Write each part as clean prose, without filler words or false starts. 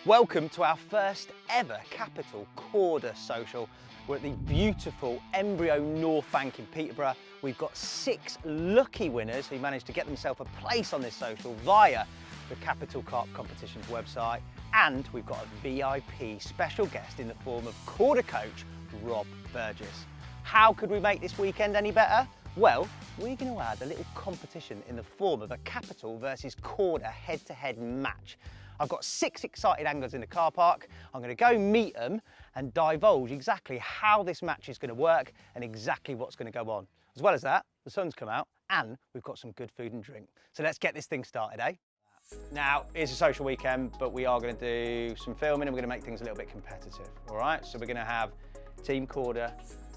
Welcome to our first ever Capital Korda social. We're at the beautiful Embryo North Bank in Peterborough. We've got 6 lucky winners who managed to get themselves a place on this social via the Capital Carp Competitions website. And we've got a VIP special guest in the form of Korda coach, Rob Burgess. How could we make this weekend any better? Well, we're going to add a little competition in the form of a Capital versus Korda head-to-head match. I've got 6 excited anglers in the car park. I'm going to go meet them and divulge exactly how this match is going to work and exactly what's going to go on. As well as that, the sun's come out and we've got some good food and drink. So let's get this thing started, eh? Now, it's a social weekend, but we are going to do some filming and we're going to make things a little bit competitive, all right? So we're going to have Team Korda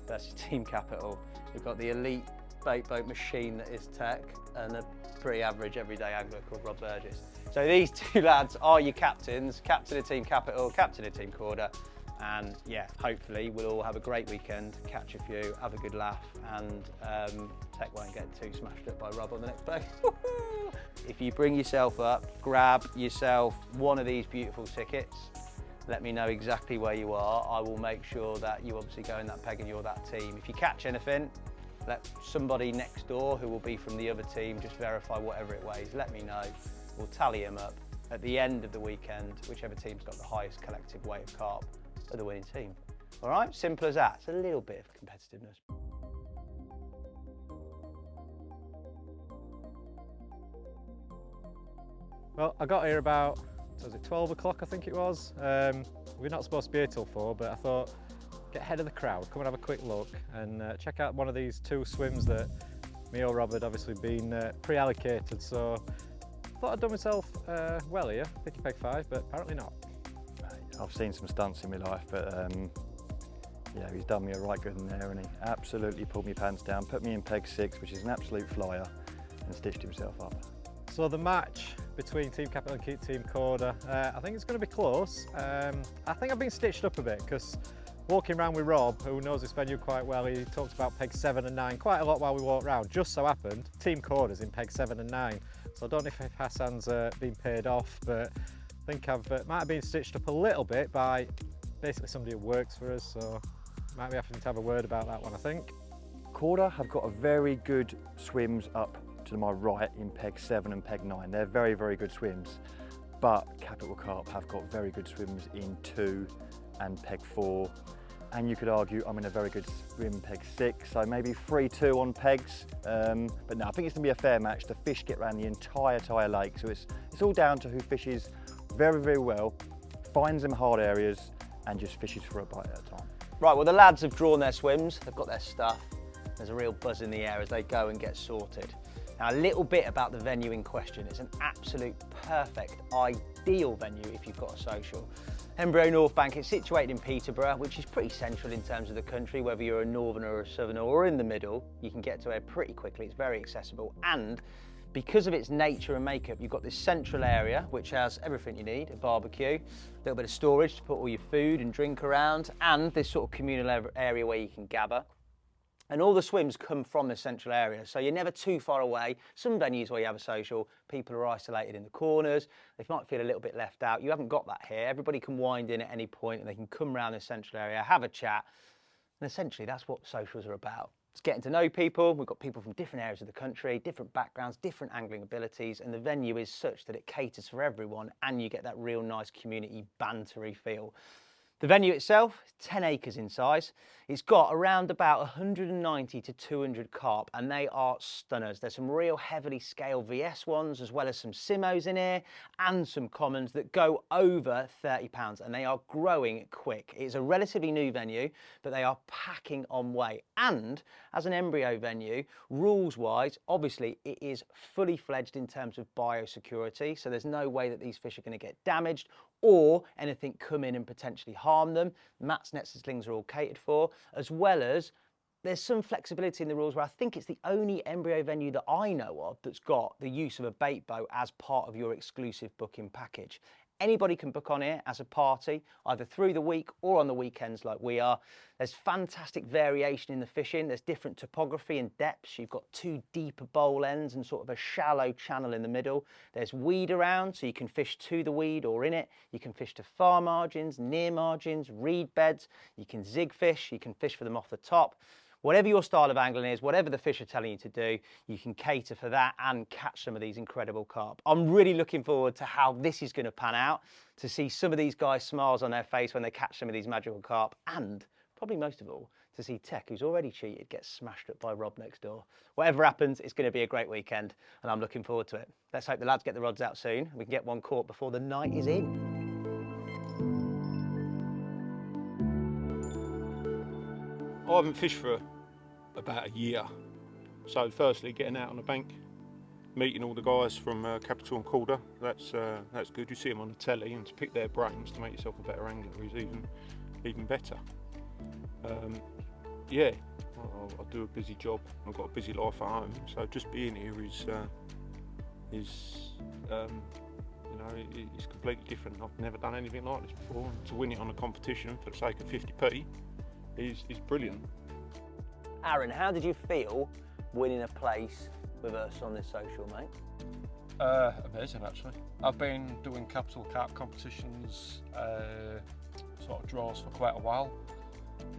versus Team Capital. We've got the elite bait boat machine that is Tech and a pretty average everyday angler called Rob Burgess. So these 2 lads are your captains, captain of Team Capital, captain of Team Korda, and yeah, hopefully we'll all have a great weekend, catch a few, have a good laugh, and Tech won't get too smashed up by Rob on the next bag. If you bring yourself up, grab yourself one of these beautiful tickets, let me know exactly where you are. I will make sure that you obviously go in that peg and you're that team. If you catch anything, let somebody next door who will be from the other team just verify whatever it weighs. Let me know. We'll tally them up. At the end of the weekend, whichever team's got the highest collective weight of carp are the winning team. All right, simple as that. It's a little bit of competitiveness. Well, I got here about, was it 12 o'clock I think it was. We're not supposed to be here till 4, but I thought, get ahead of the crowd, come and have a quick look and check out one of these 2 swims that me or Rob had obviously been pre-allocated. So I thought I'd done myself well here, thinking peg 5, but apparently not. I've seen some stunts in my life, but yeah, he's done me a right good in there, and he absolutely pulled me pants down, put me in peg 6, which is an absolute flyer, and stitched himself up. So the match between Team Capital and Team Korda, I think it's going to be close. I think I've been stitched up a bit because walking around with Rob, who knows this venue quite well, he talked about peg 7 and 9 quite a lot while we walked around. Just so happened, Team Korda's in peg 7 and 9. So I don't know if Hassan's been paid off, but I think might have been stitched up a little bit by basically somebody who works for us, so might be having to have a word about that one, I think. Korda have got a very good swims up to my right in peg 7 and peg 9. They're very, very good swims, but Capital Carp have got very good swims in 2 and peg 4. And you could argue I'm in a very good swim peg 6, so maybe 3-2 on pegs. But no, I think it's going to be a fair match. The fish get around the entire lake, so it's all down to who fishes very, very well, finds them hard areas, and just fishes for a bite at a time. Right, well the lads have drawn their swims, they've got their stuff. There's a real buzz in the air as they go and get sorted. Now a little bit about the venue in question. It's an absolute perfect, ideal venue if you've got a social. Embryo North Bank is situated in Peterborough, which is pretty central in terms of the country, whether you're a northerner or a southerner or in the middle, you can get to it pretty quickly, it's very accessible. And because of its nature and makeup, you've got this central area, which has everything you need, a barbecue, a little bit of storage to put all your food and drink around, and this sort of communal area where you can gather. And all the swims come from this central area, so you're never too far away. Some venues where you have a social, people are isolated in the corners, they might feel a little bit left out. You haven't got that here. Everybody can wind in at any point and they can come around this central area, have a chat, and essentially that's what socials are about. It's getting to know people. We've got people from different areas of the country, different backgrounds, different angling abilities, and the venue is such that it caters for everyone and you get that real nice community bantery feel. The venue itself, 10 acres in size. It's got around about 190 to 200 carp and they are stunners. There's some real heavily scaled VS ones as well as some Simmos in here and some commons that go over 30 pounds and they are growing quick. It's a relatively new venue, but they are packing on weight. And as an embryo venue, rules wise, obviously it is fully fledged in terms of biosecurity. So there's no way that these fish are going to get damaged or anything come in and potentially harm them. Mats, nets and slings are all catered for, as well as there's some flexibility in the rules where I think it's the only embryo venue that I know of that's got the use of a bait boat as part of your exclusive booking package. Anybody can book on here as a party, either through the week or on the weekends like we are. There's fantastic variation in the fishing. There's different topography and depths. You've got 2 deeper bowl ends and sort of a shallow channel in the middle. There's weed around, so you can fish to the weed or in it. You can fish to far margins, near margins, reed beds. You can zig fish, you can fish for them off the top. Whatever your style of angling is, whatever the fish are telling you to do, you can cater for that and catch some of these incredible carp. I'm really looking forward to how this is going to pan out, to see some of these guys' smiles on their face when they catch some of these magical carp, and probably most of all, to see Tech, who's already cheated, get smashed up by Rob next door. Whatever happens, it's going to be a great weekend, and I'm looking forward to it. Let's hope the lads get the rods out soon, and we can get one caught before the night is in. I haven't fished for about a year. So firstly, getting out on the bank, meeting all the guys from Capital Carp, that's good. You see them on the telly, and to pick their brains to make yourself a better angler is even better. Yeah, I do a busy job. I've got a busy life at home, so just being here is you know, it's completely different. I've never done anything like this before, and to win it on a competition for the sake of 50p is brilliant. Aaron, how did you feel winning a place with us on this social, mate? Amazing, actually. I've been doing Capital Carp Competitions, sort of draws for quite a while,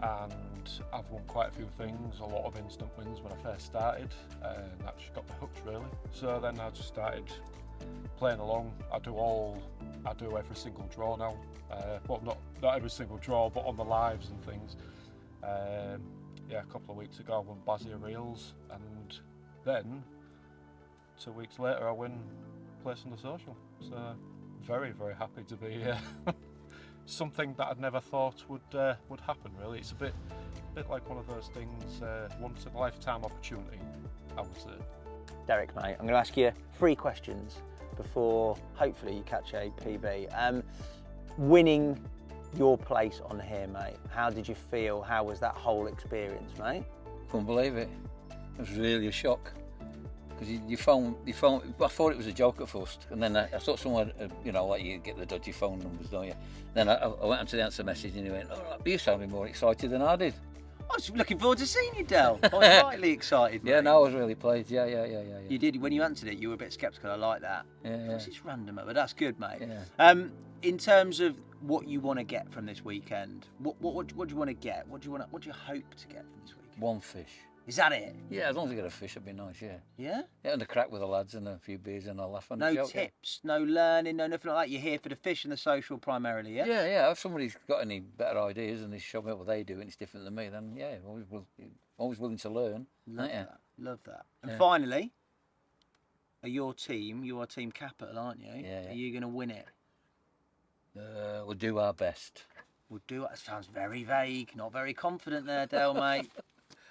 and I've won quite a few things, a lot of instant wins when I first started, and that just got me hooked really. So then I just started playing along. I do every single draw now. Well, not every single draw, but on the lives and things. Yeah, a couple of weeks ago I won Bazia Reels, and then 2 weeks later I win place on the social. So very, very happy to be something that I'd never thought would happen really. It's a bit like one of those things, once in a lifetime opportunity, I would say. Derek, mate, I'm going to ask you 3 questions before hopefully you catch a PB. Winning your place on here, mate, how did you feel? How was that whole experience, mate? Couldn't believe it. It was really a shock. Because you phone, I thought it was a joke at first, and then I thought someone, you know, like you get the dodgy phone numbers, don't you? Then I went onto the answer message and he went, all right, but you sounded more excited than I did. I was looking forward to seeing you, Del. I was slightly excited, mate. Yeah, no, I was really pleased. Yeah. You did, when you answered it, you were a bit sceptical. I like that. Yeah. It's just random, but that's good, mate. Yeah. In terms of what you want to get from this weekend, what do you want to get? What do you hope to get from this weekend? One fish. Is that it? Yeah, as long as I get a fish, it'd be nice, yeah. Yeah? Yeah, and a crack with the lads and a few beers and a laugh and No a joke. tips, no learning, no nothing like that. You're here for the fish and the social primarily, yeah? Yeah. If somebody's got any better ideas and they show me what they do and it's different than me, then yeah, always willing to learn. Love that. And Yeah. finally, you are Team Capital, aren't you? Yeah. Are you going to win it? We'll do our best. We'll do it. That sounds very vague, not very confident there, Del, mate.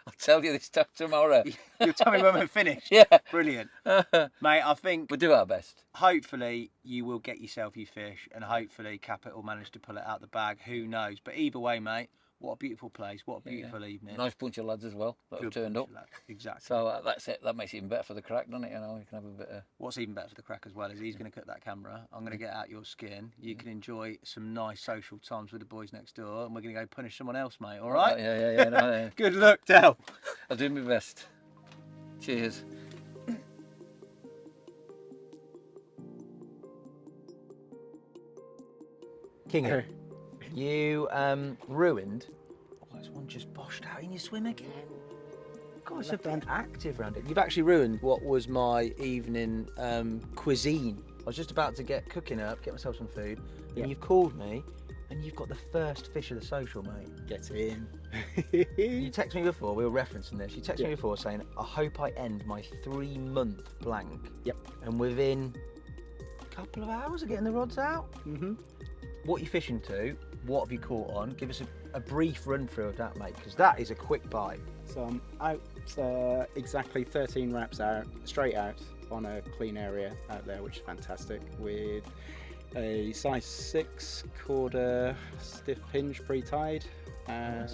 I'll tell you this time tomorrow. You'll tell me when we're finished. Yeah. Brilliant. Mate, I think We'll do our best. hopefully you will get yourself your fish, and hopefully Capital manage to pull it out the bag. Who knows? But either way, mate, what a beautiful place. What a beautiful evening. Nice bunch of lads as well that have Good turned bunch up. of lads. Exactly. So that's it. That makes it even better for the crack, doesn't it? You know, you can have a bit of... What's even better for the crack as well is he's going to cut that camera. I'm going to get out your skin. You can enjoy some nice social times with the boys next door, and we're going to go punish someone else, mate. All right? Yeah. No. Good luck, Del. I'll do my best. Cheers. Kingy, you ruined. Oh, this one just boshed out in your swim again. Guys have been active around it. You've actually ruined what was my evening cuisine. I was just about to get cooking up, get myself some food, and you've called me, and you've got the first fish of the social, mate. Get in. You texted me before, we were referencing this, you texted me before saying, I hope I end my 3-month blank. Yep. And within a couple of hours of getting the rods out. Mm-hmm. What are you fishing to? What have you caught on? Give us a brief run through of that, mate, because that is a quick bite. So I'm out exactly 13 wraps out, straight out on a clean area out there, which is fantastic, with a size 6 Korda stiff hinge pre-tied and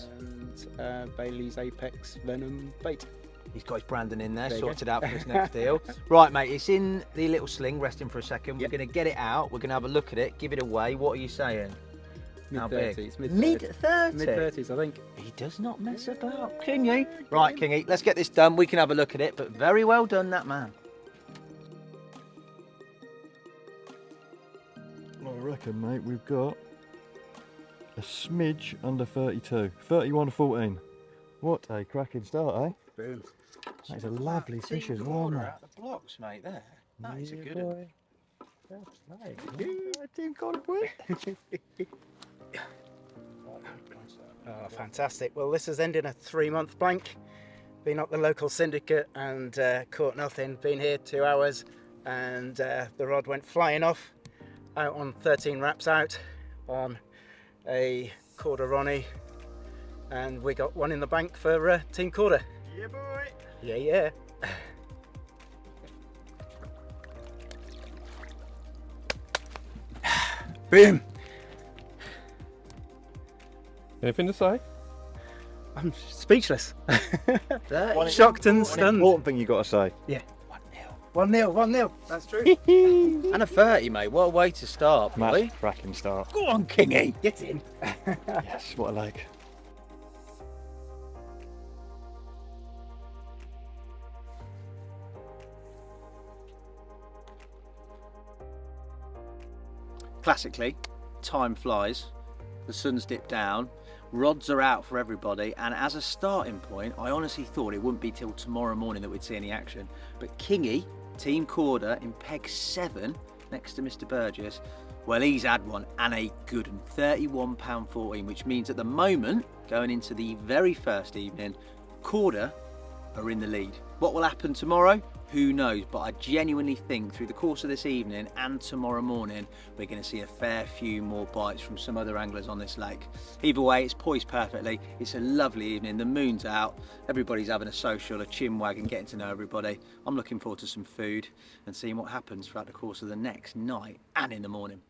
Bailey's Apex Venom bait. He's got his Brandon in there, There you sorted go. out for his next deal. Right, mate, it's in the little sling, resting for a second. Yep. We're going to get it out. We're going to have a look at it, give it away. What are you saying? How big? Mid-30s. Mid-30s? Mid-30s, I think. He does not mess about, Kingy. Right, Kingy, let's get this done. We can have a look at it, but very well done, that man. I reckon, mate, we've got a smidge under 32. 31.14. What a cracking start, eh? Boom. That's a lovely fish as well, mate. Out the blocks, mate, there. That is a good boy. Team Korda, boy. Oh, fantastic. Well, this has ended a 3-month blank. Been up the local syndicate and caught nothing. Been here 2 hours and the rod went flying off. Out on 13 wraps out on a Korda Ronnie. And we got one in the bank for Team Korda. Yeah, boy. Yeah, yeah. Boom. Anything to say? I'm speechless. There. Shocked and An stunned. important thing you got to say. Yeah. 1-0, 1-0. That's true. And a 30, mate. What a way to start, boy. Matt, cracking start. Go on, Kingy. Get in. Yes, what a leg. Classically, time flies. The sun's dipped down. Rods are out for everybody, and as a starting point, I honestly thought it wouldn't be till tomorrow morning that we'd see any action. But Kingy, Team Korda, in peg 7, next to Mr. Burgess, well, he's had one, and a good one, £31.14, which means at the moment, going into the very first evening, Korda are in the lead. What will happen tomorrow? Who knows, but I genuinely think through the course of this evening and tomorrow morning, we're going to see a fair few more bites from some other anglers on this lake. Either way, it's poised perfectly. It's a lovely evening. The moon's out. Everybody's having a social, a chin wag and getting to know everybody. I'm looking forward to some food and seeing what happens throughout the course of the next night and in the morning.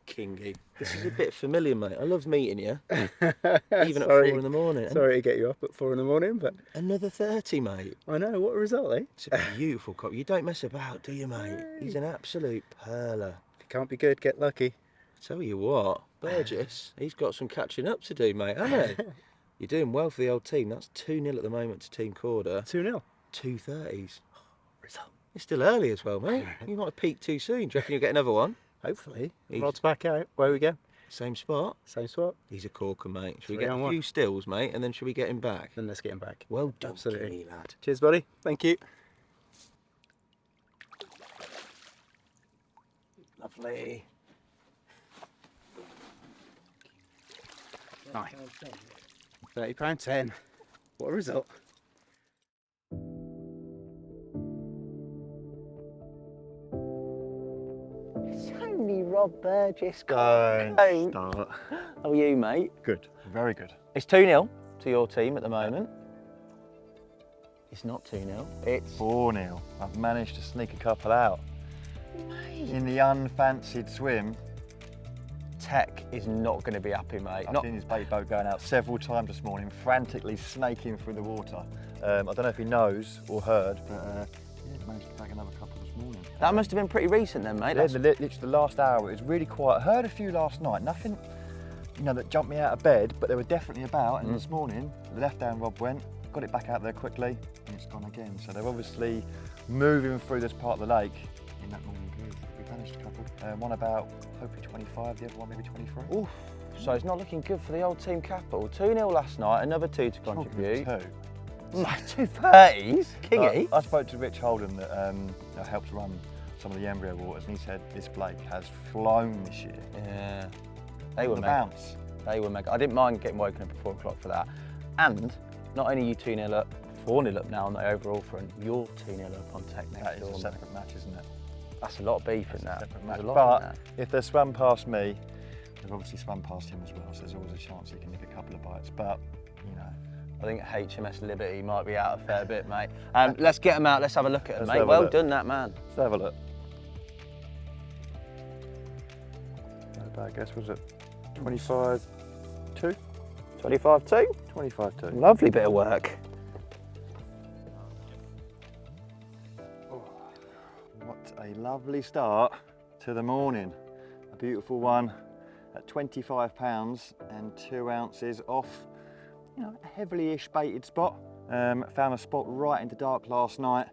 Kingy. This is a bit familiar, mate. I love meeting you. Even at 4 in the morning. Sorry to get you up at 4 in the morning, but Another 30, mate. I know, what a result, eh? It's a beautiful cop. You don't mess about, do you, mate? He's an absolute pearler. If you can't be good, get lucky. Tell you what, Burgess, he's got some catching up to do, mate, hasn't he? You're doing well for the old team. That's 2-0 at the moment to Team Korda. 2-0. 2 30s. Result. It's still early as well, mate. You might have peaked too soon. Do you reckon you'll get another one? Hopefully. He's- Rod's back out. Where we go? Same spot. Same spot. He's a corker, mate. Should we 3 get on a 1. few stills, mate, and then should we get him back? Then let's get him back. Well done, Absolutely. Kingy, lad. Cheers, buddy. Thank you. Lovely. Right. £30.10. What a result. It's only Rob Burgess. Don't Hey. start. How are you, mate? Good, very good. It's 2-0 to your team at the moment. It's not 2-0. It's 4-0. I've managed to sneak a couple out. In the unfancied swim, Tech is not going to be happy, mate. I've Not seen his bait boat going out several times this morning, frantically snaking through the water. I don't know if he knows or heard, but yeah, he managed to bag another couple this morning. that must have been pretty recent then, mate. Yeah, That's- literally the last hour, it was really quiet. I heard a few last night, nothing, you know, that jumped me out of bed, but they were definitely about. And this morning, the left-hand rod went, got it back out there quickly, and it's gone again. So they're obviously moving through this part of the lake in that morning period. We managed a couple. One about, hopefully 25, the other one maybe 23. Oof. So it's not looking good for the old Team Capital. 2-0 last night, another 2 to contribute. Two. Mate, 2 30s, Kingy. I spoke to Rich Holden that helps run some of the Embryo waters, and he said this Blake has flown this year. Yeah, they were On the mega. bounce. They were mega. I didn't mind getting woken up at 4 o'clock for that. And not only are you 2-0 up, 4-0 up now on the overall front, you're 2-0 up on Tech next That is door, a mate. separate match, isn't it? That's a lot of beef in that. Separate There's match. a lot But in that. if they're swum past me, they've obviously swum past him as well, so there's always a chance he can nick a couple of bites. But, you know. I think HMS Liberty might be out a fair bit, mate. Let's get them out, let's have a look at them, Let's mate. have a Well look. done, that man. Let's have a look. a bad guess, was it 25-2? 25-2. 25-2. Lovely bit of work. What a lovely start to the morning. A beautiful one at 25 pounds and 2 ounces off, you know, a heavily-ish baited spot. Found a spot right into dark last night,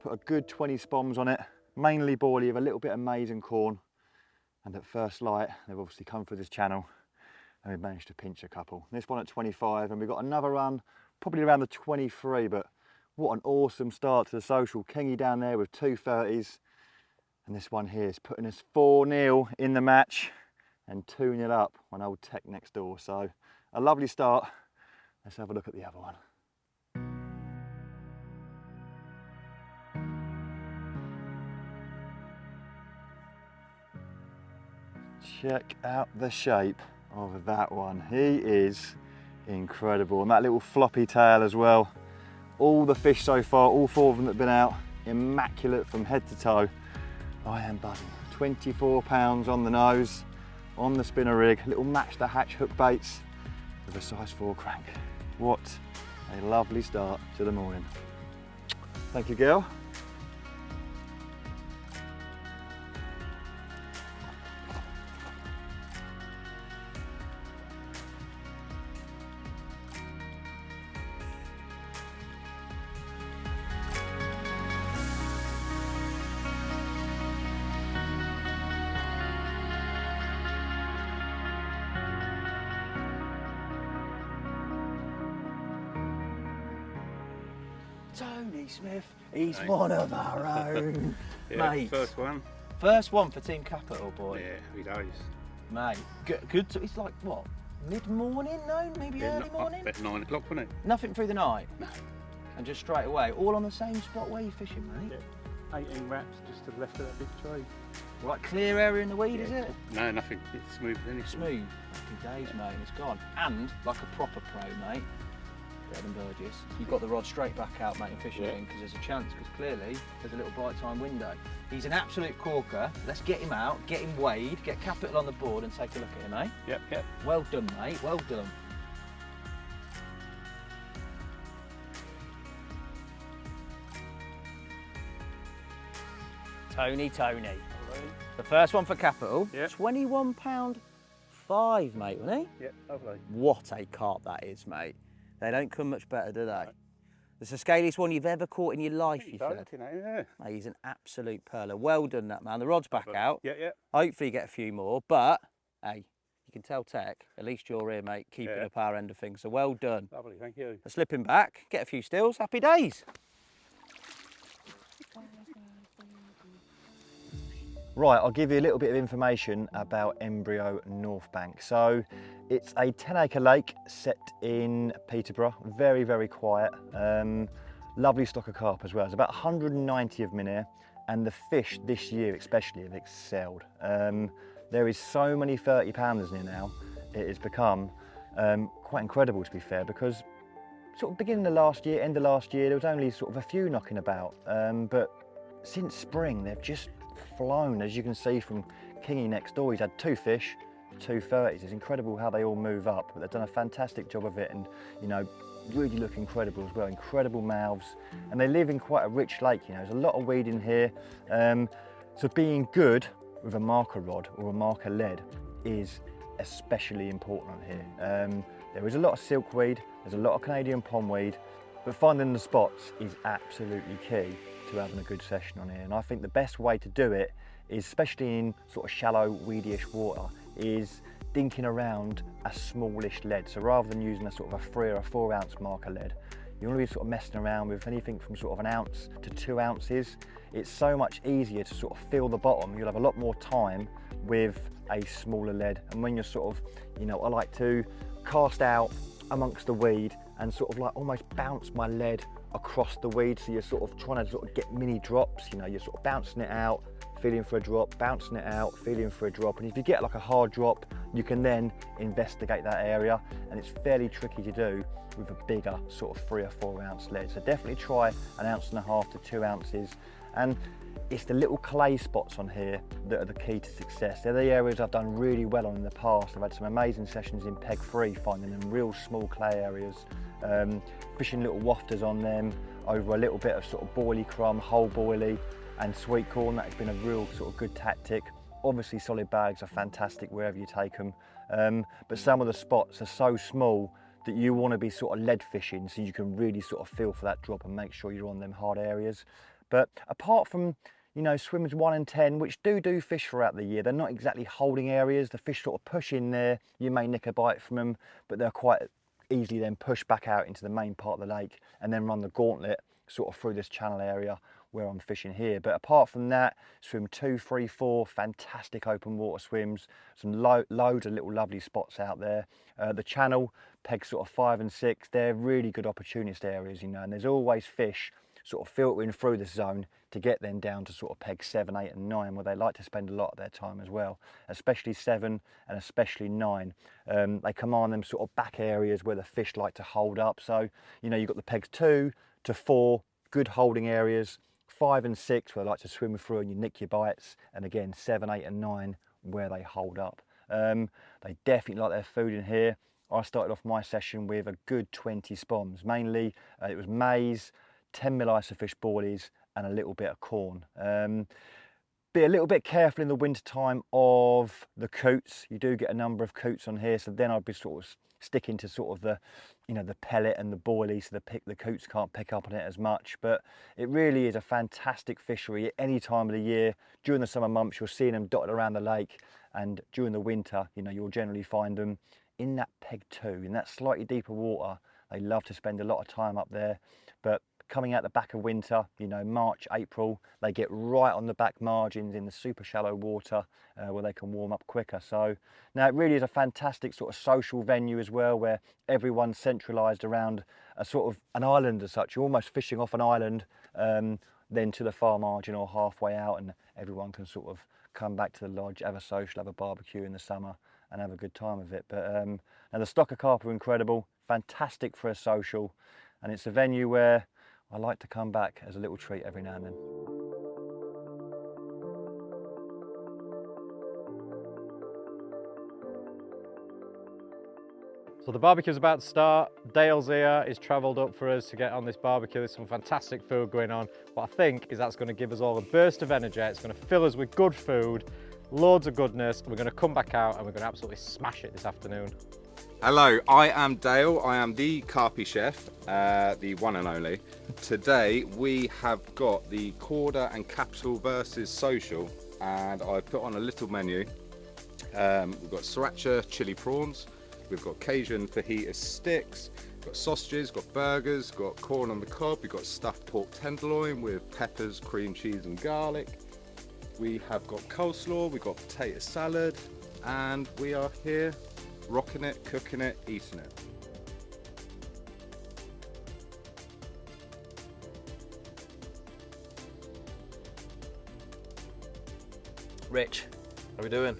put a good 20 spoms on it, mainly boilie with a little bit of maize and corn. And at first light, they've obviously come through this channel and we've managed to pinch a couple. This one at 25, and we've got another run, probably around the 23, but what an awesome start to the social. Kingy down there with 2 30s, and this one here is putting us 4-0 in the match and 2-0 up on old Tech next door. So a lovely start. Let's have a look at the other one. Check out the shape of that one. He is incredible, and that little floppy tail as well. All the fish so far, all 4 of them that have been out, immaculate from head to toe. I am buzzing. 24 pounds on the nose, on the spinner rig, little match the hatch hook baits with a size 4 crank. What a lovely start to the morning. Thank you, girl. Tony Smith, he's one of our own. Yeah, Mate. first one. First one for Team Capital, boy. Yeah, he does. Mate, good. It's like, what, mid-morning? No, maybe early morning? At 9 o'clock, wasn't it? Nothing through the night? No. And just straight away, all on the same spot where you fishing, mate? Yeah. 18 wraps just to the left of that big tree. Like clear area in the weed, is it? No, nothing. It's smooth as anything. Smooth. Happy days, mate, it's gone. And, like a proper pro, mate, better than Burgess, you've got the rod straight back out, mate, and fishing again, because there's a chance, because clearly there's a little bite time window. He's an absolute corker. Let's get him out, get him weighed, get Capital on the board and take a look at him, eh? Yep, yep. Well done, mate, well done. Tony. The first one for Capital, Yep. £21.5, mate, wasn't he? Yep, lovely. What a carp that is, mate. They don't come much better, do they? It's the scaliest one you've ever caught in your life, you said. Yeah. Mate, he's an absolute pearler. Well done, that man. The rod's back out. Yeah, yeah. Hopefully you get a few more, but, hey, you can tell Tech, at least you're here, mate, keeping up our end of things, so well done. Lovely, thank you. Let's slip him back, get a few stills, happy days. Right, I'll give you a little bit of information about Embryo North Bank. So it's a 10-acre lake set in Peterborough, very, very quiet. Lovely stock of carp as well. There's about 190 of them in here, and the fish this year especially have excelled. There is so many 30-pounders in here now, it has become quite incredible, to be fair, because sort of beginning of last year, end of last year, there was only sort of a few knocking about, but since spring they've just flown, as you can see from Kingy next door. He's had 2 fish, 2 30s. It's incredible how they all move up, but they've done a fantastic job of it, and you know, really look incredible as well. Incredible mouths, and they live in quite a rich lake. You know, there's a lot of weed in here, so being good with a marker rod or a marker lead is especially important on here. There is a lot of silkweed, there's a lot of Canadian pondweed, but finding the spots is absolutely key to having a good session on here. And I think the best way to do it is, especially in sort of shallow, weedy-ish water, is dinking around a smallish lead. So rather than using a sort of a 3 or a 4 ounce marker lead, you want to be sort of messing around with anything from sort of 1 ounce to 2 ounces. It's so much easier to sort of feel the bottom. You'll have a lot more time with a smaller lead. And when you're sort of, you know, I like to cast out amongst the weed and sort of like almost bounce my lead across the weed, so you're sort of trying to sort of get mini drops. You know, you're sort of bouncing it out, feeling for a drop, bouncing it out, feeling for a drop, and if you get like a hard drop, you can then investigate that area, and it's fairly tricky to do with a bigger sort of 3 or 4 ounce lead. So definitely try 1.5 to 2 ounces, And it's the little clay spots on here that are the key to success. They're the areas I've done really well on in the past. I've had some amazing sessions in Peg 3, finding them real small clay areas, fishing little wafters on them over a little bit of sort of boilie crumb, whole boilie and sweet corn. That's been a real sort of good tactic. Obviously solid bags are fantastic wherever you take them, but some of the spots are so small that you want to be sort of lead fishing so you can really sort of feel for that drop and make sure you're on them hard areas. But apart from, you know, swims 1 and 10, which do fish throughout the year, they're not exactly holding areas. The fish sort of push in there, you may nick a bite from them, but they're quite easily then push back out into the main part of the lake and then run the gauntlet sort of through this channel area where I'm fishing here. But apart from that, swim 2, 3, 4, fantastic open water swims, some loads of little lovely spots out there. The channel, Peg sort of 5 and 6, they're really good opportunist areas, you know, and there's always fish sort of filtering through this zone to get them down to sort of Peg 7, 8 and 9, where they like to spend a lot of their time as well, especially 7 and especially 9. They command them sort of back areas where the fish like to hold up. So, you know, you've got the Pegs 2 to 4, good holding areas, 5 and 6 where they like to swim through and you nick your bites, and again 7, 8 and 9 where they hold up. They definitely like their food in here. I started off my session with a good 20 spoms, mainly it was maize, 10 mil isofish boilies and a little bit of corn. Be a little bit careful in the winter time of the coots. You do get a number of coots on here, so then I'd be sort of sticking to sort of the, you know, the pellet and the boilie, so the coots can't pick up on it as much. But it really is a fantastic fishery at any time of the year. During the summer months, you're seeing them dotted around the lake, and during the winter, you know, you'll generally find them in that Peg 2, in that slightly deeper water. They love to spend a lot of time up there, but coming out the back of winter, you know, March, April, they get right on the back margins in the super shallow water where they can warm up quicker. So now it really is a fantastic sort of social venue as well, where everyone's centralised around a sort of an island as such. You're almost fishing off an island, then to the far margin or halfway out, and everyone can sort of come back to the lodge, have a social, have a barbecue in the summer and have a good time of it. But now the stock of carp are incredible, fantastic for a social, and it's a venue where I like to come back as a little treat every now and then. So the barbecue's about to start. Dale's here, he's travelled up for us to get on this barbecue. There's some fantastic food going on. What I think is that's going to give us all a burst of energy. It's going to fill us with good food, loads of goodness. We're going to come back out and we're going to absolutely smash it this afternoon. Hello, I am Dale. I am the Carpy Chef, the one and only. Today we have got the Korda and Capital versus Social, and I put on a little menu. We've got sriracha chili prawns, we've got Cajun fajita sticks, we've got sausages, got burgers, got corn on the cob, we've got stuffed pork tenderloin with peppers, cream cheese and garlic. We have got coleslaw, we've got potato salad, and we are here rocking it, cooking it, eating it. Rich, How are we doing?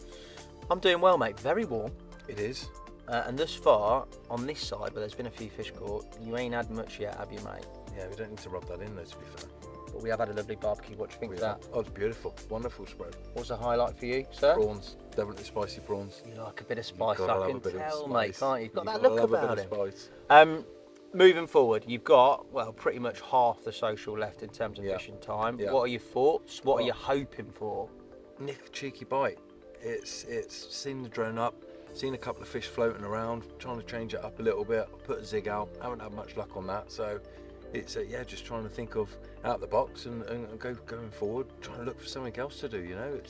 I'm doing well, mate. Very warm. It is. And thus far, on this side, where there's been a few fish caught, you ain't had much yet, have you, mate? Yeah, we don't need to rub that in though, to be fair. But we have had a lovely barbecue. What do you think of that? Oh, it's beautiful. Wonderful spread. What's the highlight for you, sir? Prawns. Definitely spicy prawns. You like a bit of spice, You've gotta I love can a bit of tell, spice. mate, can't you? You've got that gotta look love a about bit him. of spice. Moving forward, you've got, well, pretty much half the social left in terms of Yeah. fishing time. Yeah. What are your thoughts? What are Well- you hoping for? Nick, a cheeky bite. It's seen the drone up, seen a couple of fish floating around, trying to change it up a little bit. Put a zig out. Haven't had much luck on that, so it's yeah, just trying to think of out the box and going forward, trying to look for something else to do. You know,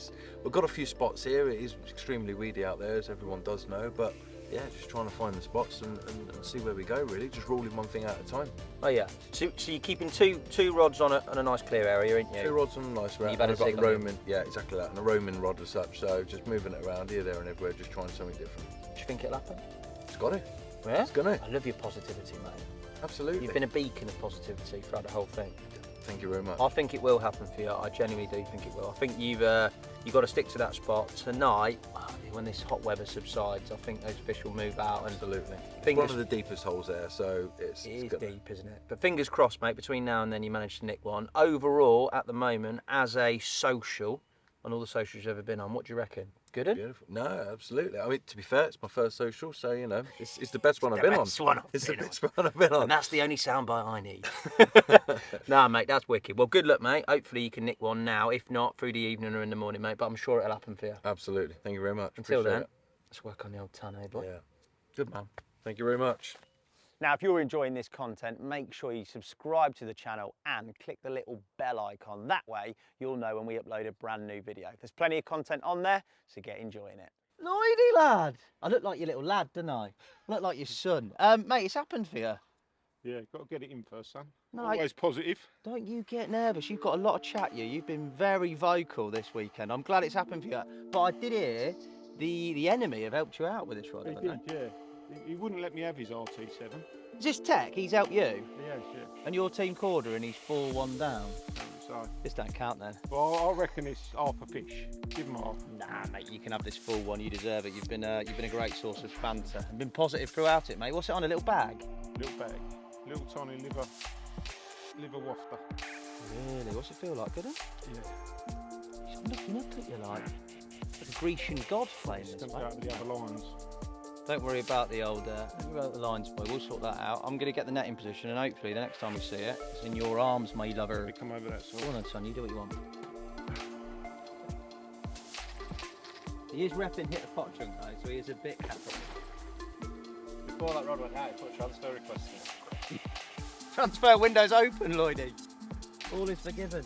we've got a few spots here. It is extremely weedy out there, as everyone does know, but yeah, just trying to find the spots and see where we go. Really, just ruling one thing at a time. Oh yeah. So you're keeping two rods on a nice clear area, ain't you? 2 rods on a nice round. You've had a I've got zig a on you. Roman, yeah, exactly that, and a Roman rod as such. So just moving it around here, there, and everywhere, just trying something different. Do you think it'll happen? It's got it. Yeah? It's gonna. I love your positivity, mate. Absolutely. You've been a beacon of positivity throughout the whole thing. Thank you very much. I think it will happen for you. I genuinely do think it will. I think you've got to stick to that spot tonight. When this hot weather subsides, I think those fish will move out. And Absolutely. Fingers, One of the deepest holes there, so it's it is good. deep, isn't it? But fingers crossed, mate. Between now and then, you managed to nick one. Overall, at the moment, as a social, on all the socials you've ever been on, what do you reckon? Good? Beautiful. No, absolutely. I mean, to be fair, it's my first social, so you know, it's the best one I've been on. It's the best one I've been on. And that's the only soundbite I need. Nah, mate, that's wicked. Well, good luck, mate. Hopefully you can nick one now. If not, through the evening or in the morning, mate. But I'm sure it'll happen for you. Absolutely. Thank you very much. Until Appreciate then, it. let's work on the old ton, eh, boy? Yeah. Good man. Thank you very much. Now, if you're enjoying this content, make sure you subscribe to the channel and click the little bell icon. That way, you'll know when we upload a brand new video. There's plenty of content on there, so get enjoying it. Lloydie, lad! I look like your little lad, don't I? I look like your son. Mate, it's happened for you. Yeah, got to get it in first, son. No, Always positive. Don't you get nervous. You've got a lot of chat, you. You've been very vocal this weekend. I'm glad it's happened for you. But I did hear the enemy have helped you out with this rod, He haven't did, yeah. He wouldn't let me have his RT7. Is this Tech? He's helped you? Yes, yeah. And you're Team Korda and he's 4-1 down? So, This don't count then. well, I reckon it's half a fish. Give him half. Nah, mate, you can have this full one. You deserve it. You've been a great source of banter and been positive throughout it, mate. What's it on? A little bag? Little bag. Little tiny liver wafter. Really? What's it feel like? Good? Yeah. He's looking up at you like a Grecian god playing this, Comes mate. out of the other lines. Don't worry about the old, don't worry about the lines, boy. We'll sort that out. I'm going to get the net in position, and hopefully the next time we see it, it's in your arms, my lover. We come over that side. Go on then, son. You do what you want. He is repping hit the pot chunk though, so he is a bit capital. Before that rod went out, he put a transfer request in. Transfer windows open, Lloydie. All is forgiven.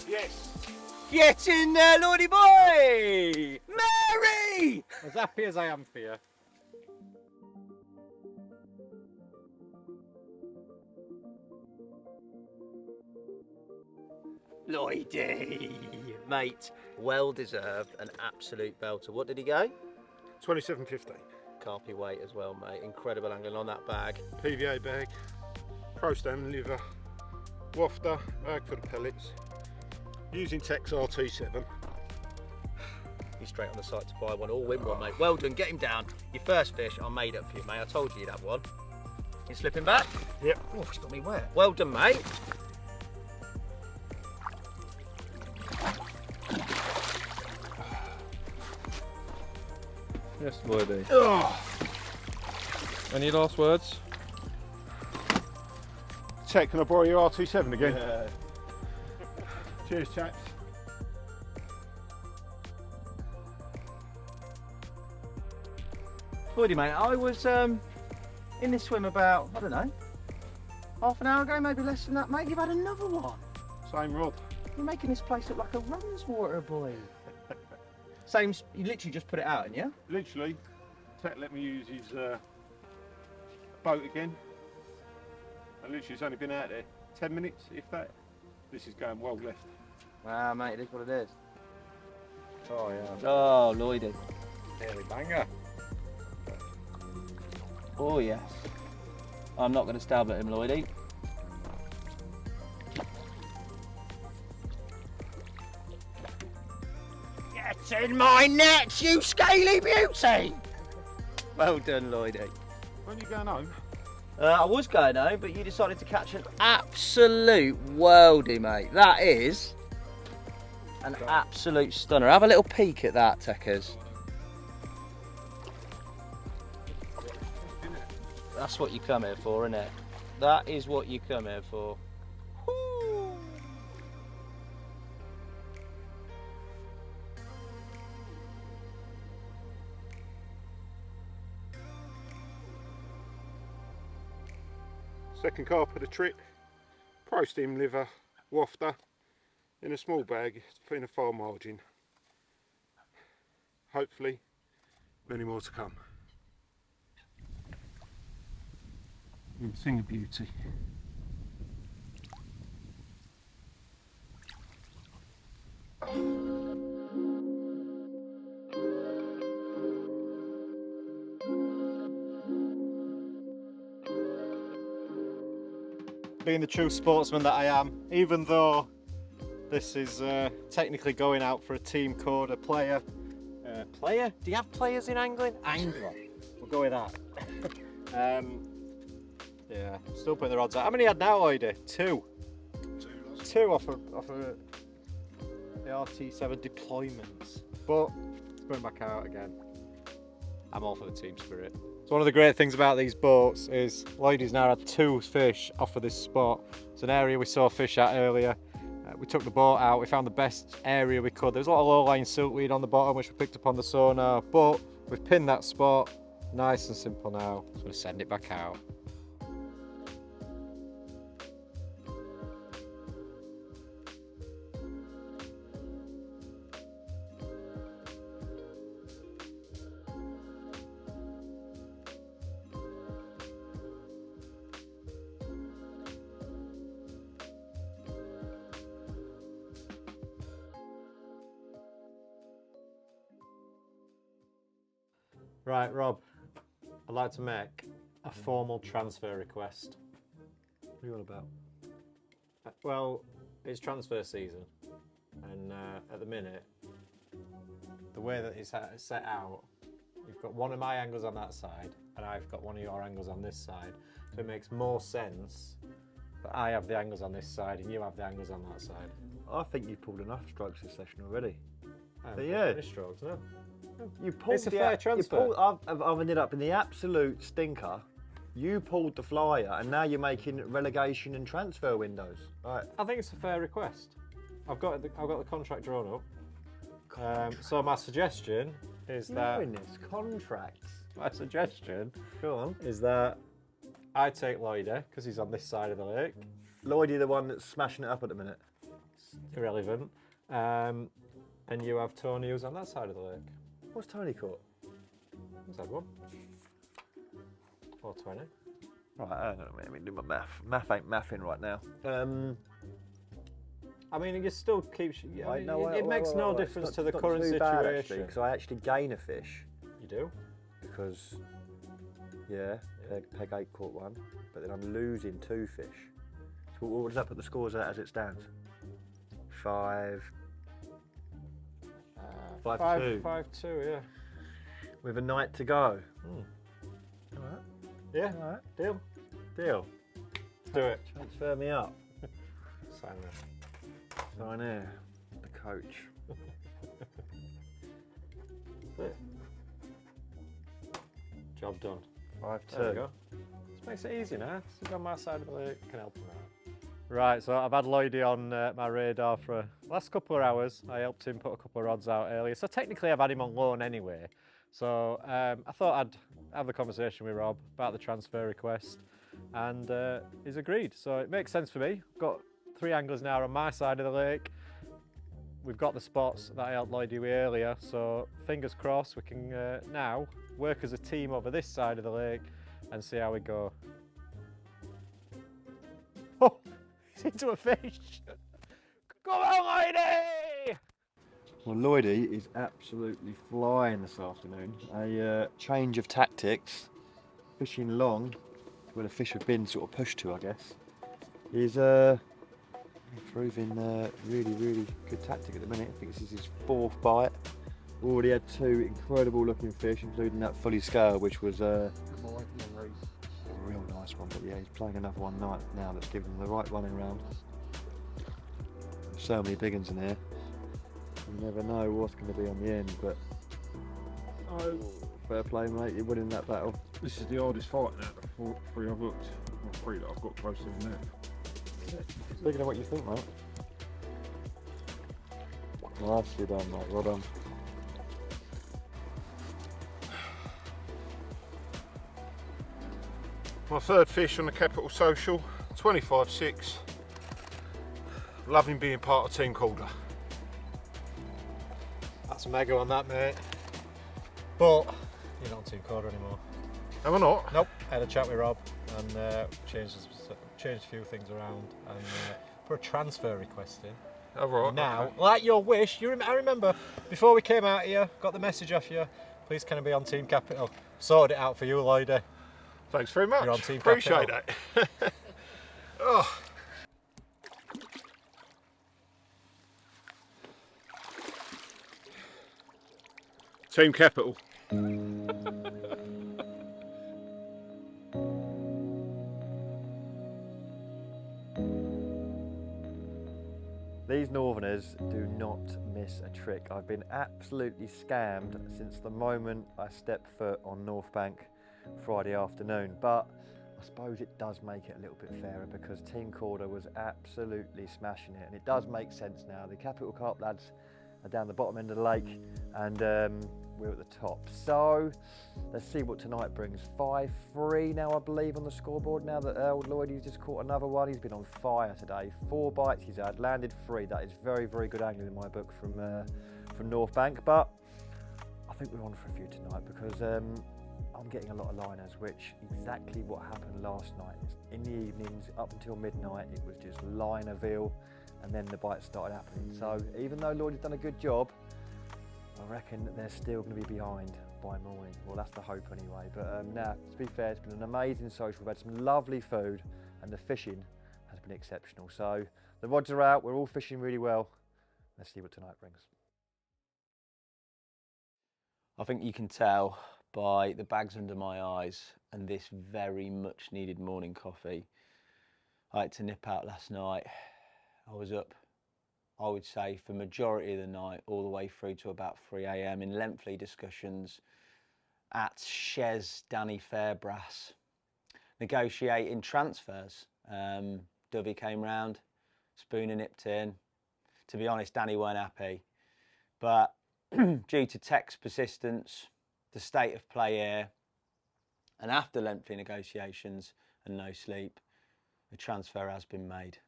Yes! Get in there, Lloydie boy! Mary! As happy as I am for you. Lloydie! Mate, well deserved, an absolute belter. What did he go? 27.15. Carpy weight as well, mate. Incredible angling on that bag. PVA bag. Pro stem liver. Wafter. Bag for the pellets. Using Tex RT7. He's straight on the site to buy one. All win one, mate. Well done. Get him down. Your first fish, I made up for you, mate. I told you you'd have one. You slipping back? Yep. Oh, it's got me wet. Well done, mate. Yes, Lloydie. Oh. Any last words? Tech, can I borrow your RT7 again? Yeah. Cheers, chaps. Lloydie, mate, I was in this swim about, I don't know, half an hour ago, maybe less than that, mate. You've had another one. Same rod. You're making this place look like a Runswater, boy. Same, you literally just put it out, haven't you? Literally, Tech let me use his boat again. And literally, it's only been out there 10 minutes, if that. This is going well left. Wow, mate, it is what it is. Oh yeah. Oh, Lloydie. Nearly banger. Oh, yes. I'm not going to stab at him, Lloydie. Get in my net, you scaly beauty! Well done, Lloydie. When are you going home? I was going home, but you decided to catch an absolute worldie, mate. That is an absolute stunner. Have a little peek at that, Techers. That's what you come here for, isn't it? That is what you come here for. Woo. Second carp of the trip. Pro steam liver wafter in a small bag in a far margin. Hopefully, many more to come. Thing of beauty. being the true sportsman that I am, even though this is technically going out for a Team Korda player. Player? Do you have players in angling? Angler. We'll go with that. Yeah, still putting the rods out. How many had now, Lloydie? Two. Two off of the RT7 deployments. But it's going back out again. I'm all for the team spirit. So one of the great things about these boats is Lloydie's now had 2 fish off of this spot. It's an area we saw fish at earlier. We took the boat out, we found the best area we could. There's a lot of low-lying siltweed on the bottom which we picked up on the sonar, but we've pinned that spot. Nice and simple now. Just going to send it back out. Right, Rob, I'd like to make a formal transfer request. What are you on about? Well, it's transfer season, and at the minute, the way that it's set out, you've got one of my angles on that side, and I've got one of your angles on this side, so it makes more sense that I have the angles on this side and you have the angles on that side. I think you've pulled enough strokes this session already. Yeah. Strokes, no? You pulled It's a fair transfer. I've ended up in the absolute stinker. You pulled the flyer, and now you're making relegation and transfer windows. Right. I think it's a fair request. I've got the contract drawn up. So my suggestion is that This contracts. my suggestion Go on. is that I take Lloydie because he's on this side of the lake. Lloydie, the one that's smashing it up at the minute. Irrelevant. And you have Tony who's on that side of the lake. What's Tony caught? Let's have one. 420. Right, hang on a minute. Let me do my math. Math ain't mathing right now. I mean, it still keeps. It makes wait, no wait. difference It's to the not current too bad, situation. because I actually gain a fish. You do? Because, yeah, peg 8 caught one, but then I'm losing 2 fish. So what does that put the scores at as it stands? 5. 5-2. 5-2, yeah. With a night to go. Hmm. All right. Yeah. All right. Deal. Deal. Let's do it. Transfer me up. Sign there. Sign here. The coach. That's it. Job done. 5-2. There we go. This makes it easy now. He's on my side of the lake, can help him out. Right, so I've had Lloydie on my radar for the last couple of hours. I helped him put a couple of rods out earlier. So technically I've had him on loan anyway. So I thought I'd have the conversation with Rob about the transfer request, and he's agreed. So it makes sense for me. I've got 3 anglers now on my side of the lake. We've got the spots that I helped Lloydie with earlier, so fingers crossed we can now work as a team over this side of the lake and see how we go. Oh, he's into a fish. Come on, Lloydie! Well, Lloydie is absolutely flying this afternoon. A change of tactics, fishing long, where the fish have been sort of pushed to, I guess, is proving really, really good tactic at the minute. I think this is his 4th bite. Already had 2 incredible looking fish, including that fully scale, which was a real nice one. But yeah, he's playing another one now that's giving him the right running round. There's so many big ones in here. You never know what's going to be on the end, but fair play, mate. You're winning that battle. This is the hardest fight now. The 3 I've looked, or 3 that I've got close to the net. Speaking of what you think, mate. Nicely done, mate. Well done. My 3rd fish on the Capital Social, 25-6. Loving being part of Team Korda. That's mega on that, mate. But you're not on Team Korda anymore. Am I not? Nope. I had a chat with Rob and changed a few things around and put a transfer request in. Oh, right. Now, Okay. like your wish, I remember before we came out here, got the message off you. Please, can I be on Team Capital? Sorted it out for you, Lloydie. Thanks very much. You're on Team Appreciate Capital. it. Oh. Team Capital. These Northerners do not miss a trick. I've been absolutely scammed since the moment I stepped foot on North Bank Friday afternoon, but I suppose it does make it a little bit fairer because Team Korda was absolutely smashing it, and it does make sense now. The Capital Carp lads are down the bottom end of the lake, and we're at the top. So let's see what tonight brings. 5-3 now, I believe, on the scoreboard. Now that old Lloydie's just caught another one. He's been on fire today. 4 bites he's had, landed 3. That is very, very good angling in my book from North Bank. But I think we're on for a few tonight because I'm getting a lot of liners, which exactly what happened last night. In the evenings up until midnight, it was just linerville, and then the bites started happening. So even though Lloydie's done a good job, I reckon that they're still going to be behind by morning. Well, that's the hope anyway. But now, to be fair, it's been an amazing social. We've had some lovely food, and the fishing has been exceptional. So the rods are out. We're all fishing really well. Let's see what tonight brings. I think you can tell by the bags under my eyes and this very much needed morning coffee. I had to nip out last night. I was up, I would say, for majority of the night, all the way through to about 3 AM in lengthy discussions at Shez Danny Fairbrass, negotiating transfers. Dovey came round, Spooner nipped in. To be honest, Danny weren't happy, but due to Tech's persistence, the state of play here, and after lengthy negotiations and no sleep, a transfer has been made.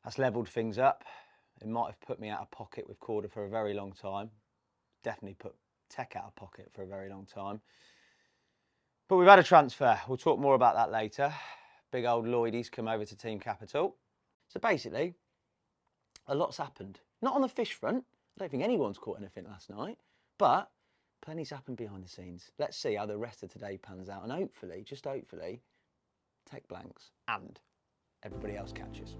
That's levelled things up. It might have put me out of pocket with Korda for a very long time. Definitely put Tech out of pocket for a very long time. But we've had a transfer. We'll talk more about that later. Big old Lloydie's come over to Team Capital. So basically, a lot's happened. Not on the fish front. I don't think anyone's caught anything last night. But plenty's happened behind the scenes. Let's see how the rest of today pans out. And hopefully, just hopefully, Tech blanks and everybody else catches.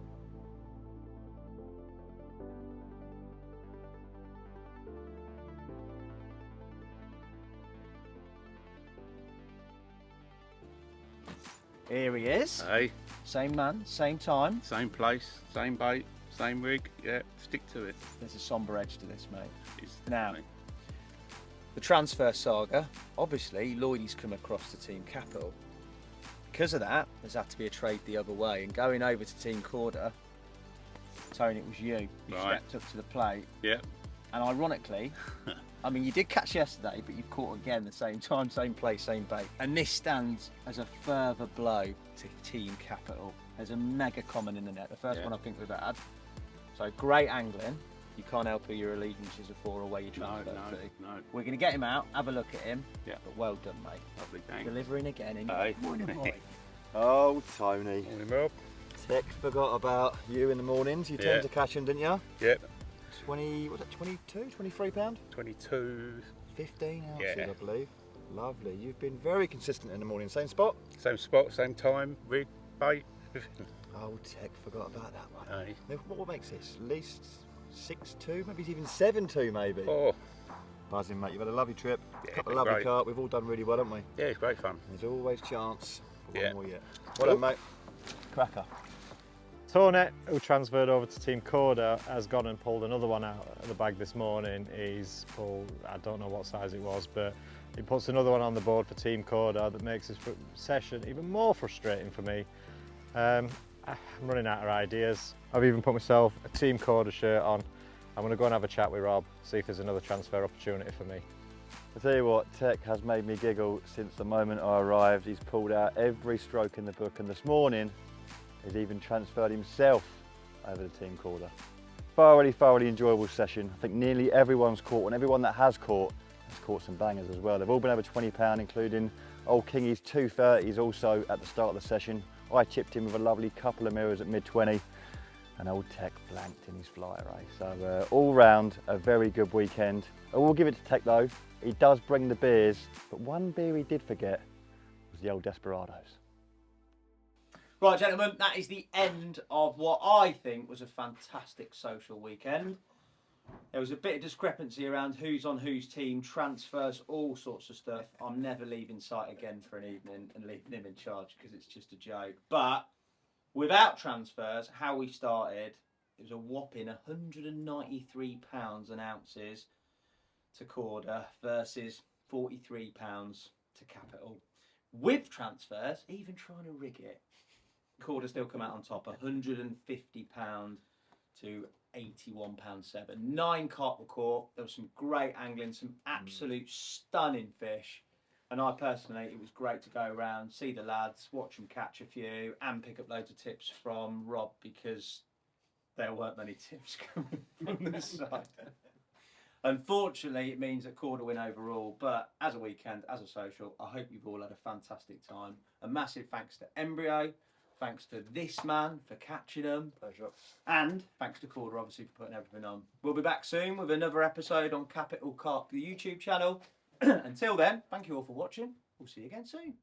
Here he is. Hey, Same man, same time. same place, same bait, same rig. Yeah, stick to it. There's a sombre edge to this, mate. It's Now, the transfer saga, obviously, Lloydie's come across to Team Capital. Because of that, there's had to be a trade the other way. And going over to Team Korda, Tony, it was you who Right. stepped up to the plate. Yeah. And ironically, I mean, you did catch yesterday, but you caught again the same time, same place, same bait. And this stands as a further blow to Team Capital. There's a mega common in the net, the first one I think we've had. So great angling. You can't help who your allegiances are for or where you transfer to. No. We're going to get him out, have a look at him. Yeah. But well done, mate. Lovely, thanks. Delivering again in Aye. morning, boy. Oh, Tony. Morning, Rob. Tech forgot about you in the mornings. You tend to catch them, didn't you? Yep. 20, was it 22, 23 pound? 22. 15 ounces, Yeah. I believe. Lovely. You've been very consistent in the morning. Same spot? Same spot, same time, rig, bait, everything. Oh, Tech forgot about that one. Aye. Now, what makes this? At least 6-2, maybe it's even 7-2 maybe. Oh, Buzzing, mate. You've had a lovely trip. Yeah, Couple of been lovely great. carp. We've all done really well, haven't we? yeah, it's great fun. There's always chance for Yeah. one more yet. Well done, mate. Cracker. Tony, who transferred over to Team Korda, has gone and pulled another one out of the bag this morning. He's pulled, I don't know what size it was, but he puts another one on the board for Team Korda that makes this session even more frustrating for me. I'm running out of ideas. I've even put myself a Team Korda shirt on. I'm going to go and have a chat with Rob, see if there's another transfer opportunity for me. I'll tell you what, Tech has made me giggle since the moment I arrived. He's pulled out every stroke in the book, and this morning he's even transferred himself over to Team Korda. Thoroughly enjoyable session. I think nearly everyone's caught, and everyone that has caught some bangers as well. They've all been over £20, including old Kingy's 230s also at the start of the session. I chipped in with a lovely couple of mirrors at mid-20, and old Tech blanked in his flyer race. So all round, a very good weekend. I will give it to Tech though. He does bring the beers, but one beer he did forget was the old Desperados. Right, gentlemen, that is the end of what I think was a fantastic social weekend. There was a bit of discrepancy around who's on whose team, transfers, all sorts of stuff. I'm never leaving sight again for an evening and leaving him in charge because it's just a joke. But without transfers, how we started, it was a whopping £193 an ounces to Korda versus £43 to Capital. With transfers, even trying to rig it, Korda still come out on top, £150 to £81.7. 9 carp were caught. There was some great angling, some absolute stunning fish. And I personally, it was great to go around, see the lads, watch them catch a few, and pick up loads of tips from Rob because there weren't many tips coming from this side. Unfortunately, it means that Korda win overall, but as a weekend, as a social, I hope you've all had a fantastic time. A massive thanks to Embryo, thanks to this man for catching them. Pleasure. And thanks to Korda, obviously, for putting everything on. We'll be back soon with another episode on Capital Carp, the YouTube channel. Until then, thank you all for watching. We'll see you again soon.